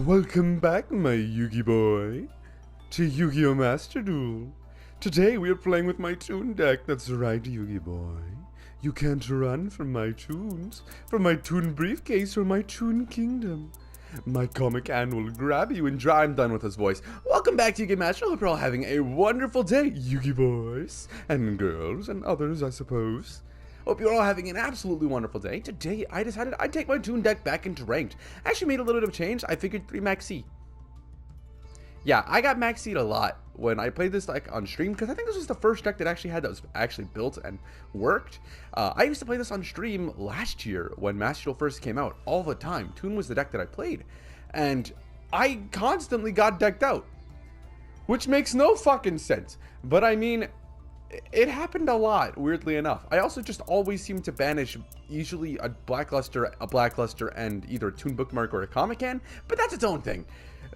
Welcome back, my Yugi boy, to Yu-Gi-Oh! Master Duel. Today we are playing with my Toon deck. That's right, Yugi boy. You can't run from my Toons, from my Toon briefcase or my Toon kingdom. My comic hand will grab you and I'm done with his voice. Welcome back to Yu-Gi Master. I hope you're all having a wonderful day, Yugi boys and girls and others, I suppose. Hope you're all having an absolutely wonderful day. Today, I decided I'd take my Toon deck back into Ranked. I actually made a little bit of change. I figured 3 Max C. Yeah, I got Max C'd a lot when I played this deck on stream, because I think this was the first deck that that was actually built and worked. I used to play this on stream last year when Master Duel first came out, all the time. Toon was the deck that I played, and I constantly got decked out, which makes no fucking sense. But I mean, it happened a lot, weirdly enough. I also just always seem to banish usually a blackluster, and either a Toon bookmark or a comic can, but that's its own thing.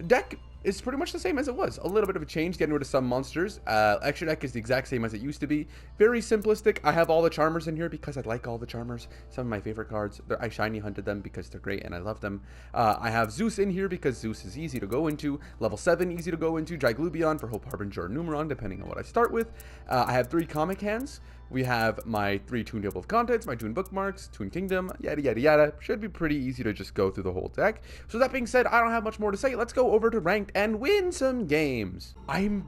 Deck is pretty much the same as it was. A little bit of a change, getting rid of some monsters. Extra deck is the exact same as it used to be. Very simplistic. I have all the Charmers in here because I like all the Charmers. Some of my favorite cards. I shiny hunted them because they're great and I love them. I have Zeus in here because Zeus is easy to go into. Level 7, easy to go into. Dryglubion for Hope, Harbinger, or Numeron, depending on what I start with. I have 3 comic hands. We have my 3 Toon table of contents, my Toon bookmarks, Toon Kingdom, yada yada yada. Should be pretty easy to just go through the whole deck. So that being said, I don't have much more to say. Let's go over to Ranked and win some games. I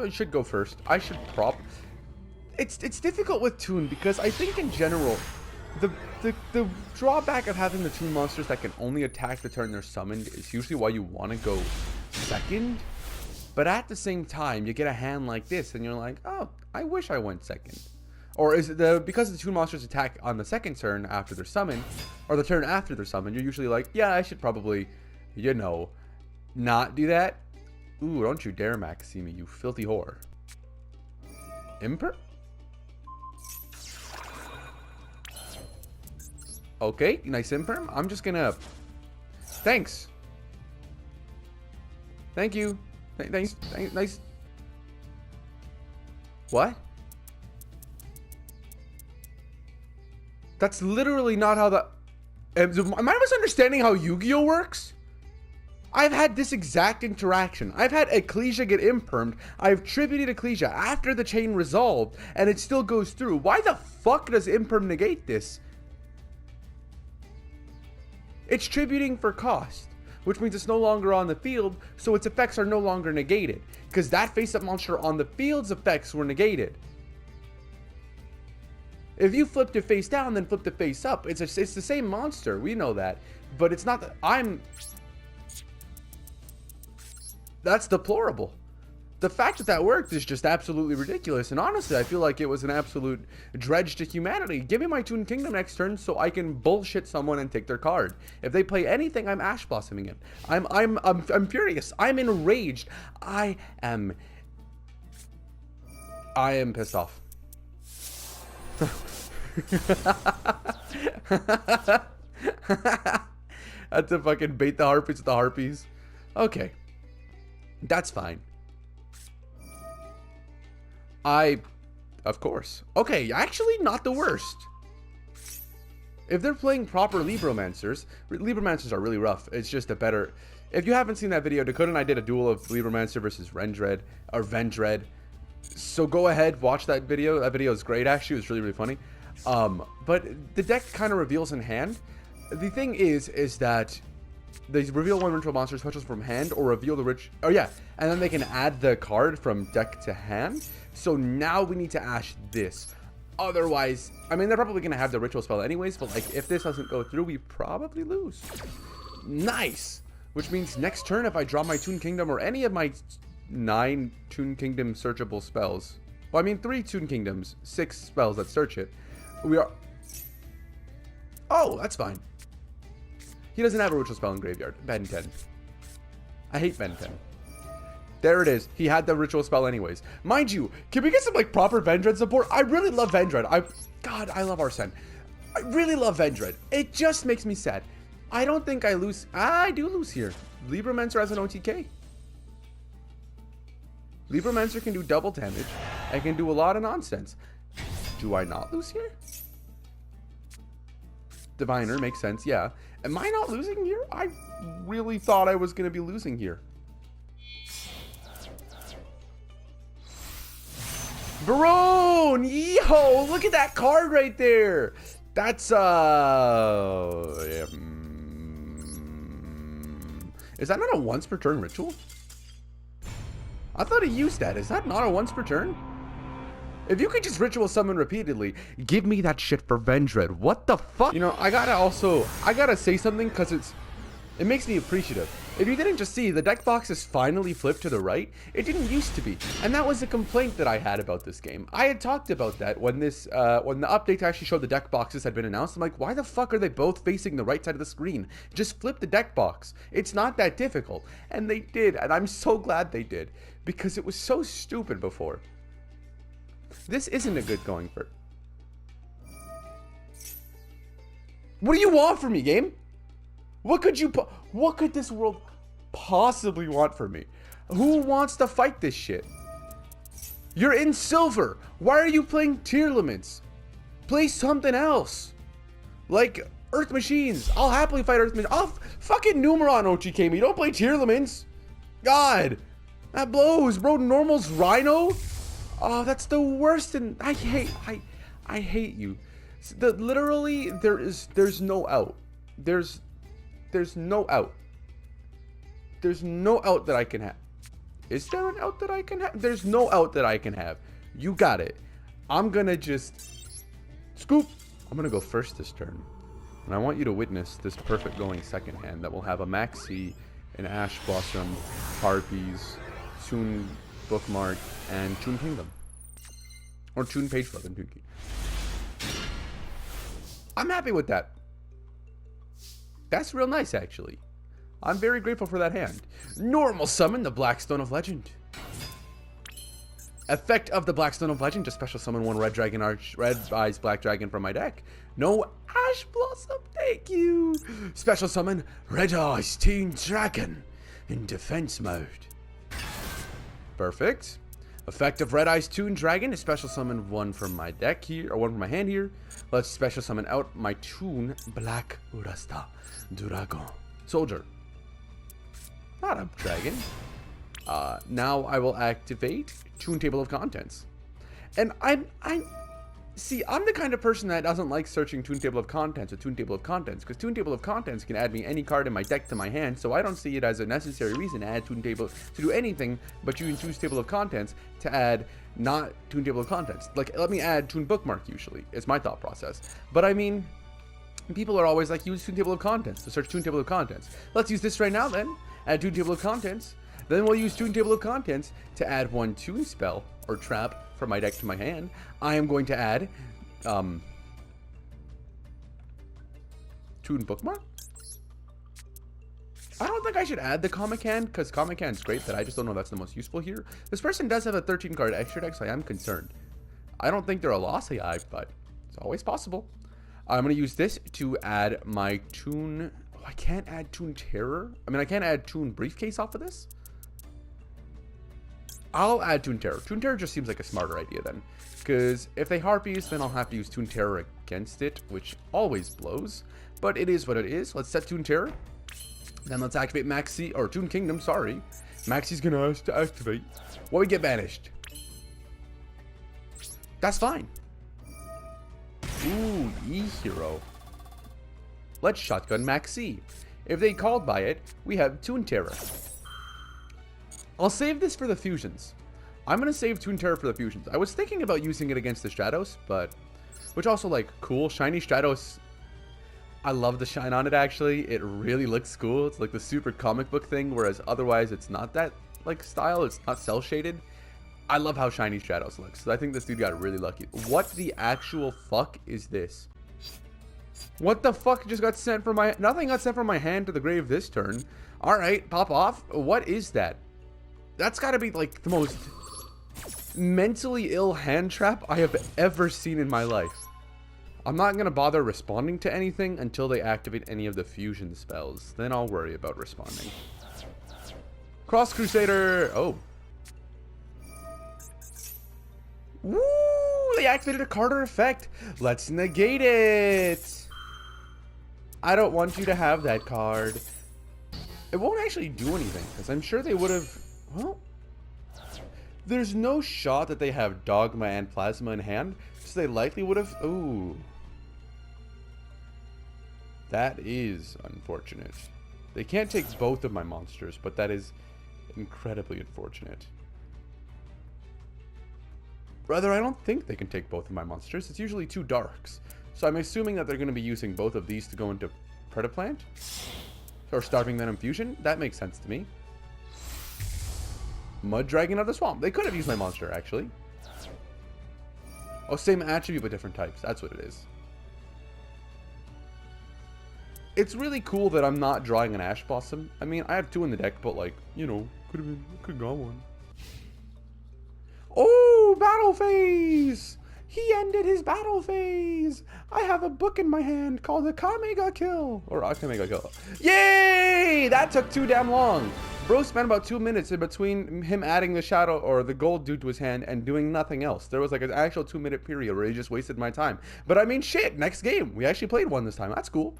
should go first. I should It's difficult with Toon because I think in general, the drawback of having the Toon monsters that can only attack the turn they're summoned is usually why you want to go second. But at the same time, you get a hand like this and you're like, oh, I wish I went second. Or is it because the Toon monsters attack on the second turn after they're summoned, or the turn after they're summoned, you're usually like, yeah, I should probably, you know, not do that. Ooh, don't you dare Max see me, you filthy whore. Imper? Okay, nice Imperm. I'm just gonna... Thanks. Thank you. Thanks. Nice. What? That's literally not how the... Am I misunderstanding how Yu-Gi-Oh works? I've had this exact interaction. I've had Ecclesia get impermed. I've tributed Ecclesia after the chain resolved, and it still goes through. Why the fuck does imperm negate this? It's tributing for cost, which means it's no longer on the field, so its effects are no longer negated, because that face-up monster on the field's effects were negated. If you flipped it face down, then flipped it face up, it's the same monster, we know that, but it's not that that's deplorable. The fact that that worked is just absolutely ridiculous, and honestly, I feel like it was an absolute dredge to humanity. Give me my Toon Kingdom next turn so I can bullshit someone and take their card. If they play anything, I'm Ash Blossoming it. I'm furious. I'm enraged. I am pissed off. Had to fucking bait the harpies with the harpies. Okay. That's fine. Of course. Okay, actually not the worst. If they're playing proper Libromancers are really rough. It's just a better... If you haven't seen that video, Dakota and I did a duel of Libromancer versus Vendread. So go ahead, watch that video. That video is great, actually. It was really, really funny. But the deck kind of reveals in hand. The thing is that they reveal one ritual monster specials from hand, or reveal the oh yeah, and then they can add the card from deck to hand. So now we need to ash this. Otherwise, I mean, they're probably gonna have the ritual spell anyways, but like if this doesn't go through, we probably lose. Nice. Which means next turn, if I draw my Toon Kingdom or any of my 9 Toon Kingdom searchable spells, well, I mean 3 Toon Kingdoms, 6 spells that search it, we are... Oh, that's fine. He doesn't have a ritual spell in graveyard. Ben 10. I hate Ben 10. There it is. He had the ritual spell anyways. Mind you, can we get some like proper Vendread support? I really love Vendread. God, I love Arsene. I really love Vendread. It just makes me sad. I don't think I lose. I do lose here. Libromancer has an OTK. Libromancer can do double damage. I can do a lot of nonsense. Do I not lose here? Diviner makes sense, yeah. Am I not losing here? I really thought I was going to be losing here. Barone! Yo, look at that card right there. That's, yeah, is that not a once per turn ritual? I thought he used that. Is that not a once per turn? If you could just ritual summon repeatedly, give me that shit for Vendread. What the fuck? You know, I gotta say something because it makes me appreciative. If you didn't just see, the deck box is finally flipped to the right. It didn't used to be. And that was a complaint that I had about this game. I had talked about that when when the update to actually show the deck boxes had been announced. I'm like, why the fuck are they both facing the right side of the screen? Just flip the deck box. It's not that difficult. And they did, and I'm so glad they did. Because it was so stupid before. This isn't a good going for. What do you want from me, game? What could this world possibly want from me? Who wants to fight this shit? You're in silver. Why are you playing tier limits? Play something else. Like Earth Machines. I'll happily fight Earth Machines. I'll fucking Numeron OTK me. Don't play tier limits. God. That blows, bro. Normal's Rhino? Oh, that's the worst, and I hate you. Literally, there's no out. There's no out. There's no out that I can have. Is there an out that I can have? There's no out that I can have. You got it. I'm gonna just scoop. I'm gonna go first this turn, and I want you to witness this perfect going second hand that will have a Maxi, an Ash Blossom, Harpies, Toon Bookmark, and Toon Kingdom. Or Toon Page Flip and Toon Key. I'm happy with that. That's real nice, actually. I'm very grateful for that hand. Normal summon the Blackstone of Legend. Effect of the Blackstone of Legend to special summon one Red Eyes Black Dragon from my deck. No Ash Blossom, thank you. Special summon Red Eyes Teen Dragon in defense mode. Perfect. Effect of Red Eyes Toon Dragon is special summon one from my deck here, or one from my hand here. Let's special summon out my Toon Black Rasta Dragon Soldier. Not a dragon. Now I will activate Toon Table of Contents. And I'm the kind of person that doesn't like searching Toon Table of Contents or Toon Table of Contents, because Toon Table of Contents can add me any card in my deck to my hand, so I don't see it as a necessary reason to add Toon Table to do anything but use Toon Table of Contents to add not Toon Table of Contents. Like, let me add Toon Bookmark usually. It's my thought process. But I mean, people are always like, use Toon Table of Contents to search Toon Table of Contents. Let's use this right now then. Add Toon Table of Contents. Then we'll use Toon Table of Contents to add one Toon spell or trap from my deck to my hand. I am going to add Toon Bookmark. I don't think I should add the Comic Hand, because Comic Hand's great, but I just don't know if that's the most useful here. This person does have a 13 card extra deck, so I am concerned. I don't think they're a loss AI, but it's always possible. I'm going to use this to add my Toon. Oh, I can't add Toon Terror. I mean, I can't add Toon Briefcase off of this. I'll add Toon Terror. Toon Terror just seems like a smarter idea then. Because if they Harpies, then I'll have to use Toon Terror against it, which always blows. But it is what it is. Let's set Toon Terror. Then let's activate Maxi, or Toon Kingdom, sorry. Maxi's gonna ask to activate. What we get banished? That's fine. Ooh, E-Hero. Let's shotgun Maxi. If they called by it, we have Toon Terror. I'll save this for the fusions. I'm going to save Toon Terror for the fusions. I was thinking about using it against the Stratos, but... Which also, like, cool. Shiny Stratos. I love the shine on it, actually. It really looks cool. It's like the super comic book thing, whereas otherwise it's not that, like, style. It's not cel-shaded. I love how shiny Stratos looks. So I think this dude got really lucky. What the actual fuck is this? What the fuck just got sent from my... Nothing got sent from my hand to the grave this turn. Alright, pop off. What is that? That's gotta be, like, the most mentally ill hand trap I have ever seen in my life. I'm not gonna bother responding to anything until they activate any of the fusion spells. Then I'll worry about responding. Cross Crusader! Oh. Woo! They activated a Carter effect. Let's negate it. I don't want you to have that card. It won't actually do anything, because I'm sure they would have... Well, there's no shot that they have Dogma and Plasma in hand, so they likely would have... Ooh. That is unfortunate. They can't take both of my monsters, but that is incredibly unfortunate. Rather, I don't think they can take both of my monsters. It's usually 2 darks. So I'm assuming that they're going to be using both of these to go into Predaplant. Or Starving Venom Fusion. That makes sense to me. Mud Dragon of the Swamp. They could have used my monster, actually. Oh, same attribute but different types. That's what it is. It's really cool that I'm not drawing an Ash Blossom. I mean, I have 2 in the deck, but like, you know, could have got one. Oh, battle phase! He ended his battle phase! I have a book in my hand called the Kamega Kill! Or Akamega Kill. Yay! That took too damn long! Bro spent about 2 minutes in between him adding the shadow or the gold dude to his hand and doing nothing else. There was like an actual 2-minute period where he just wasted my time. But I mean, shit, next game. We actually played one this time. That's cool.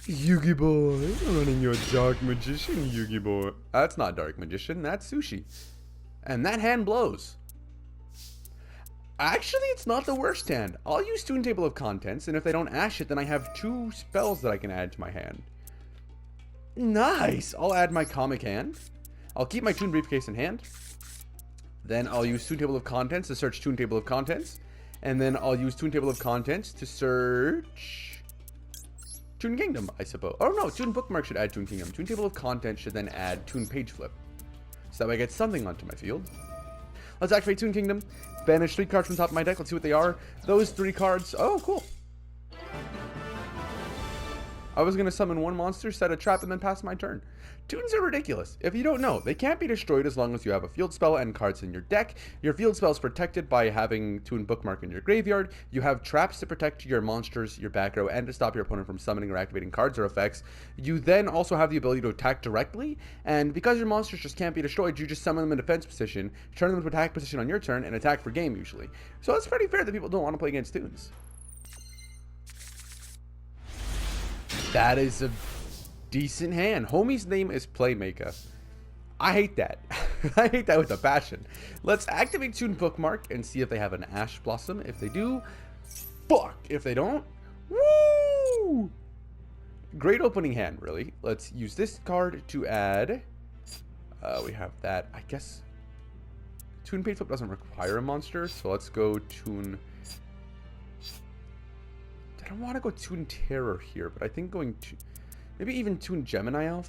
YuGiOh, running your Dark Magician, YuGiOh. That's not Dark Magician, that's Sushi. And that hand blows. Actually, it's not the worst hand. I'll use Toon Table of Contents, and if they don't ash it, then I have 2 spells that I can add to my hand. Nice! I'll add my Comic Hand. I'll keep my Toon Briefcase in hand. Then I'll use Toon Table of Contents to search Toon Table of Contents. And then I'll use Toon Table of Contents to search Toon Kingdom, I suppose. Oh no, Toon Bookmark should add Toon Kingdom. Toon Table of Contents should then add Toon Page Flip. So that way I get something onto my field. Let's activate Toon Kingdom. Banish 3 cards from the top of my deck. Let's see what they are. Those 3 cards. Oh, cool. I was going to summon 1 monster, set a trap, and then pass my turn. Toons are ridiculous. If you don't know, they can't be destroyed as long as you have a field spell and cards in your deck. Your field spell is protected by having Toon Bookmark in your graveyard. You have traps to protect your monsters, your back row, and to stop your opponent from summoning or activating cards or effects. You then also have the ability to attack directly, and because your monsters just can't be destroyed, you just summon them in defense position, turn them to attack position on your turn, and attack for game usually. So it's pretty fair that people don't want to play against Toons. That is a decent hand. Homie's name is Playmaker. I hate that. I hate that with a passion. Let's activate Toon Bookmark and see if they have an Ash Blossom. If they do, fuck. If they don't, woo! Great opening hand, really. Let's use this card to add. We have that. I guess Toon Page Flip doesn't require a monster, so let's go Toon. I don't want to go Toon Terror here, but I think going to maybe even Toon Gemini Elf,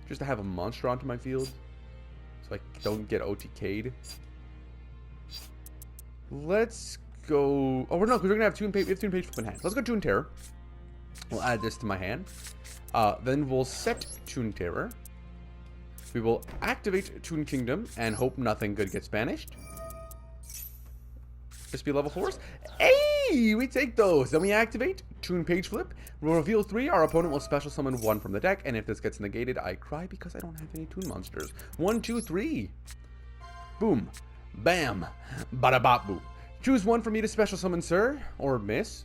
just to have a monster onto my field so I don't get OTK'd. Let's go. Oh, no, because we're gonna have Toon Page. We have Toon Page Flip in hand. Let's go Toon Terror. We'll add this to my hand. Then we'll set Toon Terror. We will activate Toon Kingdom and hope nothing good gets banished. Just be level 4s. Hey, we take those. Then we activate Toon Page Flip. We'll reveal 3. Our opponent will special summon 1 from the deck, and if this gets negated, I cry because I don't have any Toon monsters. 1, 2, 3. Boom. Bam. Bada bop boo. Choose 1 for me to special summon, sir, or miss,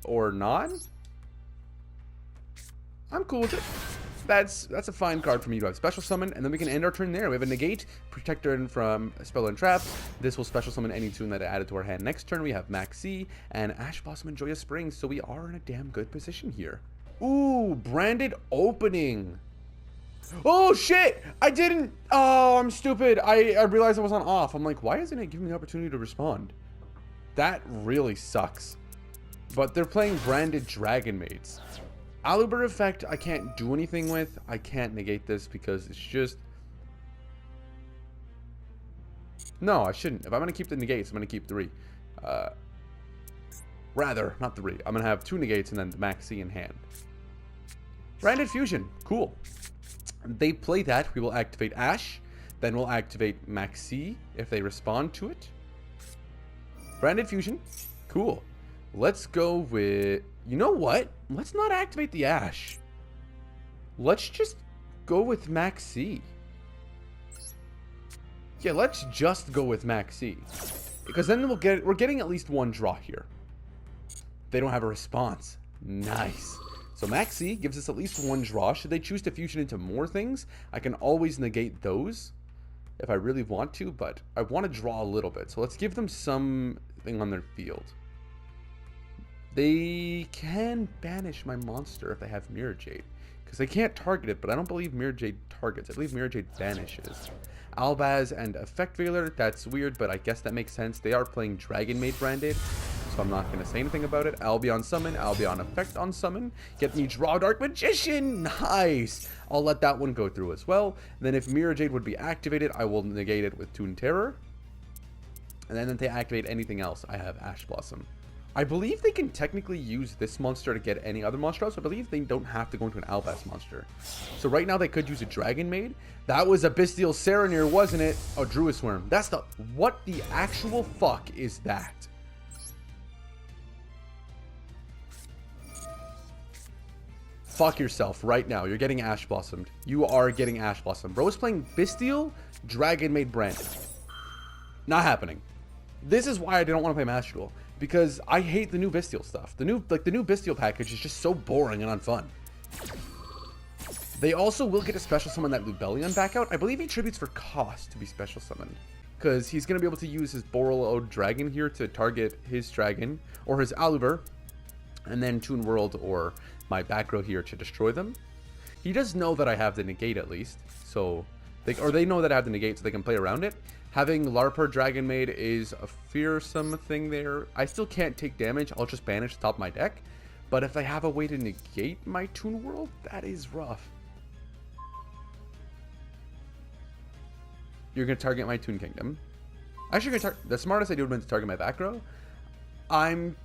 or not. I'm cool with it. That's a fine card for me to have special summon, and then we can end our turn there. We have a negate, protector from spell and trap. This will special summon any Toon that I added to our hand. Next turn we have Maxi and Ash Blossom and Joyous Spring, so we are in a damn good position here. Ooh, branded opening. Oh shit! I didn't. Oh, I'm stupid. I realized I was on off. I'm like, why isn't it giving me the opportunity to respond? That really sucks. But they're playing branded Dragon Maids. Aluber effect, I can't do anything with. I can't negate this because it's just... No, I shouldn't. If I'm going to keep the negates, I'm going to keep 3. Rather, not 3. I'm going to have 2 negates and then the Maxi in hand. Branded Fusion. Cool. They play that. We will activate Ash. Then we'll activate Maxi if they respond to it. Branded Fusion. Cool. Let's go with... You know what? Let's not activate the Ash. Let's just go with Maxi. Yeah, let's just go with Maxi. Because then we're getting at least 1 draw here. they don't have a response. Nice. So Maxi gives us at least one draw. Should they choose to fusion into more things, I can always negate those if I really want to, but I want to draw a little bit. So let's give them something on their field. They can banish my monster if they have Mirror Jade, because they can't target it, but I don't believe Mirror Jade targets. I believe Mirror Jade banishes. Albaz and Effect Veiler, that's weird, but I guess that makes sense. They are playing Dragon Maid branded, so I'm not going to say anything about it. Albion Summon, Albion Effect on Summon. Get me Draw Dark Magician! Nice! I'll let that one go through as well. Then if Mirror Jade would be activated, I will negate it with Toon Terror. And then if they activate anything else, I have Ash Blossom. I believe they can technically use this monster to get any other monster out, so I believe they don't have to go into an Albaz monster. So right now they could use a Dragon Maid. That was a Bestial Serenir, wasn't it? Oh, Druid Worm. That's the... What the actual fuck is that? Fuck yourself right now. You're getting Ash Blossomed. You are getting Ash Blossomed. Bro is playing Bestial, Dragon Maid branded. Not happening. This is why I don't want to play Master Duel. Because I hate the new Bestial stuff. The new Bestial package is just so boring and unfun. They also will get a special summon that Lubellion back out. I believe he tributes for cost to be special summoned. Because he's going to be able to use his Borrel Dragon here to target his dragon. Or his Aluber. And then Toon World or my back row here to destroy them. He does know that I have the negate at least. So, they know that I have the negate so they can play around it. Having Larper Dragon Maid is a fearsome thing there. I still can't take damage. I'll just banish the top of my deck. But if they have a way to negate my Toon World, that is rough. You're going to target my Toon Kingdom. Actually, the smartest I do would have been to target my back row. I'm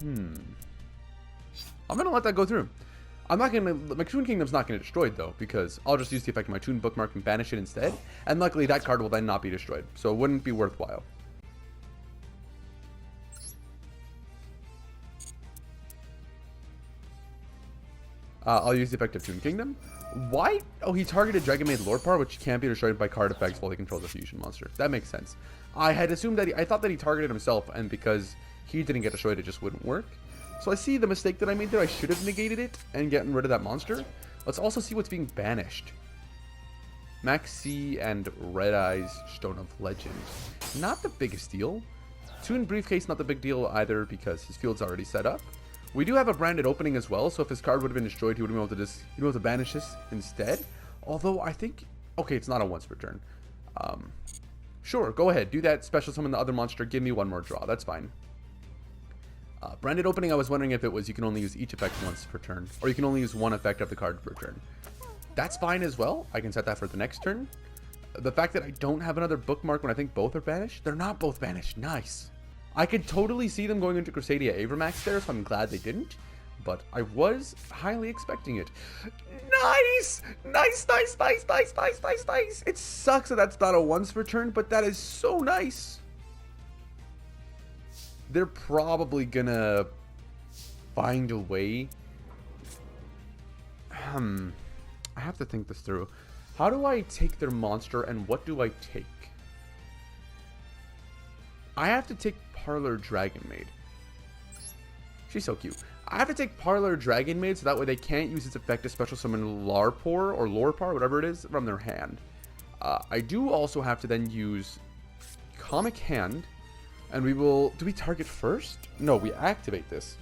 going to let that go through. I'm not going to... My Toon Kingdom's not going to get destroyed, though, because I'll just use the effect of my Toon Bookmark and banish it instead. And luckily, that card will then not be destroyed, so it wouldn't be worthwhile. I'll use the effect of Toon Kingdom. Why? Oh, he targeted Dragon Maid Lord Power, which can't be destroyed by card effects while he controls a fusion monster. That makes sense. I had assumed that I thought that he targeted himself, and because he didn't get destroyed, it just wouldn't work. So I see the mistake that I made there. I should have negated it and gotten rid of that monster. Let's also see what's being banished. Maxi and Red Eyes Stone of Legend. Not the biggest deal. Toon Briefcase, not the big deal either because his field's already set up. We do have a branded opening as well, so if his card would have been destroyed, he would have been able to banish this instead. Although I think... Okay, it's not a once per turn. Sure, go ahead. Do that. Special summon the other monster. Give me one more draw. That's fine. Branded opening, I was wondering if it was you can only use each effect once per turn, or you can only use one effect of the card per turn. That's fine as well. I can set that for the next turn. The fact that I don't have another bookmark when I think both are banished, they're not both banished. Nice. I could totally see them going into Crusadia Avermax there, so I'm glad they didn't, but I was highly expecting it. Nice! Nice, nice, nice, nice, nice, nice, nice. It sucks that that's not a once per turn, but that is so nice. They're probably gonna find a way. I have to think this through. How do I take their monster and what do I take? I have to take Parlor Dragon Maid. She's so cute. I have to take Parlor Dragon Maid so that way they can't use its effect to special summon Larpor or Lorpar, whatever it is, from their hand. I do also have to then use Comic Hand. And we will... Do we target first? No, we activate this.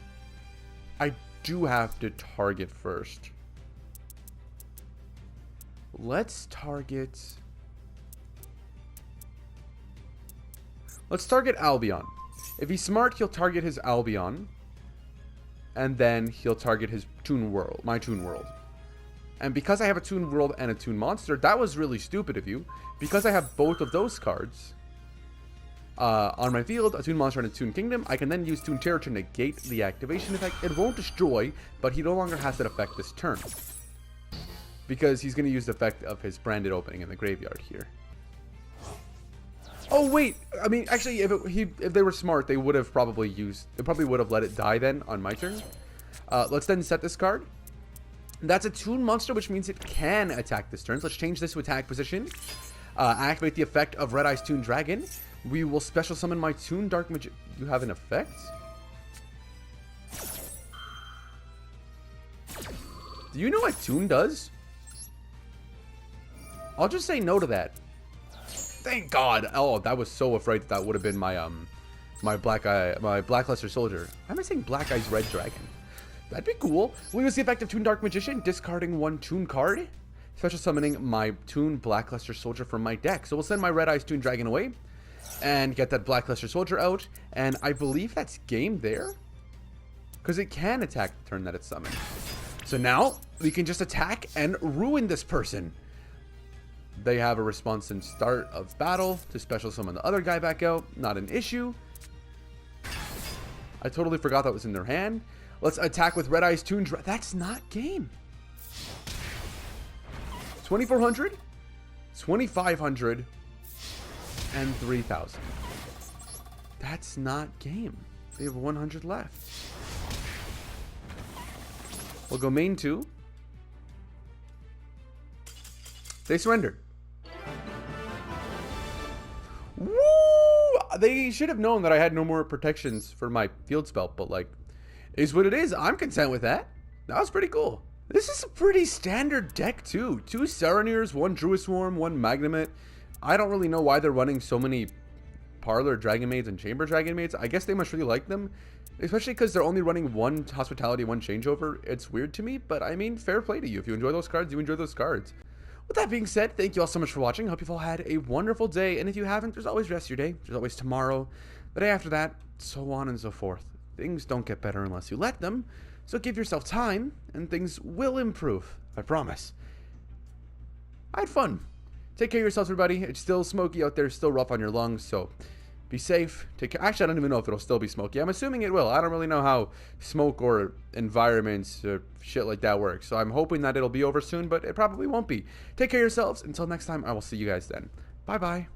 I do have to target first. Let's target... Let's target Albion. If he's smart, he'll target his Albion. And then he'll target his Toon World. My Toon World. And because I have a Toon World and a Toon Monster, that was really stupid of you. Because I have both of those cards... on my field, a Toon Monster and a Toon Kingdom, I can then use Toon Terror to negate the activation effect. It won't destroy, but he no longer has that effect this turn. Because he's going to use the effect of his branded opening in the graveyard here. Oh, wait! I mean, actually, if they were smart, they would have probably used... They probably would have let it die then on my turn. Let's then set this card. That's a Toon Monster, which means it can attack this turn. So let's change this to attack position. Activate the effect of Red Eyes Toon Dragon. We will special summon my Toon Dark Magic. You have an effect? Do you know what Toon does? I'll just say no to that. Thank God. Oh, that was so afraid that would have been my my Blackluster Soldier. Why am I saying Black Eyes Red Dragon? That'd be cool. We'll use the effect of Toon Dark Magician, discarding 1 Toon card, special summoning my Toon Blackluster Soldier from my deck. So we'll send my Red Eyes Toon Dragon away and get that Blackluster Soldier out. And I believe that's game there, because it can attack the turn that it's summoned. So now we can just attack and ruin this person. They have a response in start of battle to special summon the other guy back out. Not an issue. I totally forgot that was in their hand. Let's attack with Red Eyes Toon. That's not game. 2,400, 2,500, and 3,000. That's not game. They have 100 left. We'll go main 2. They surrendered. Woo! They should have known that I had no more protections for my field spell, but like, is what it is. I'm content with that. That was pretty cool. This is a pretty standard deck too. 2 Saronniers, 1 Druid Swarm, 1 Magnamit. I don't really know why they're running so many Parlor Dragon Maids and Chamber Dragon Maids. I guess they must really like them, especially because they're only running 1 Hospitality, 1 Changeover. It's weird to me, but I mean, fair play to you. If you enjoy those cards, you enjoy those cards. With that being said, thank you all so much for watching. Hope you've all had a wonderful day. And if you haven't, there's always the rest of your day. There's always tomorrow, the day after that, so on and so forth. Things don't get better unless you let them. So give yourself time, and things will improve. I promise. I had fun. Take care of yourselves, everybody. It's still smoky out there, still rough on your lungs, so be safe. Take care. Actually, I don't even know if it'll still be smoky. I'm assuming it will. I don't really know how smoke or environments or shit like that works. So I'm hoping that it'll be over soon, but it probably won't be. Take care of yourselves. Until next time, I will see you guys then. Bye-bye.